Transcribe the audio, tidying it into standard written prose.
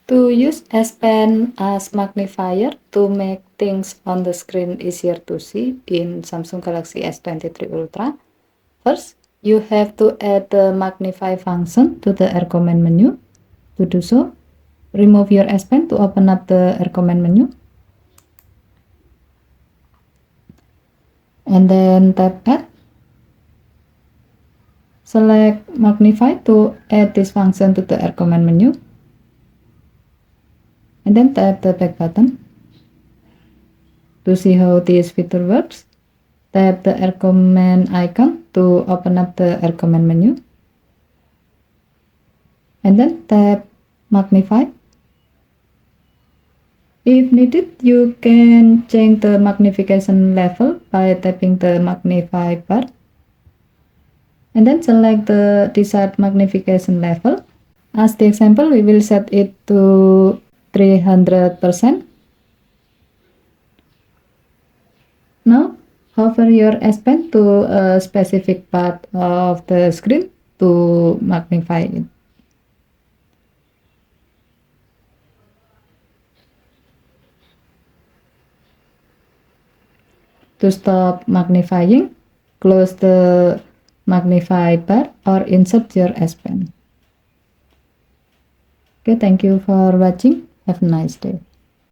To use S Pen as magnifier to make things on the screen easier to see in Samsung Galaxy S23 Ultra, first you have to add the magnify function to the Air Command menu. To do so, remove your S Pen to open up the Air Command menu, and then tap Add. Select Magnify to add this function to the Air Command menu, and then tap the back button. To see how this feature works, tap the Air Command icon to open up the Air Command menu, and then tap Magnify. If needed, you can change the magnification level by tapping the Magnify bar, and then select the desired magnification level. As the example, we will set it to 300%. Now, hover your S Pen to a specific part of the screen to magnify it. To stop magnifying, close the magnify bar or insert your S Pen. Okay, thank you for watching. Have a nice day.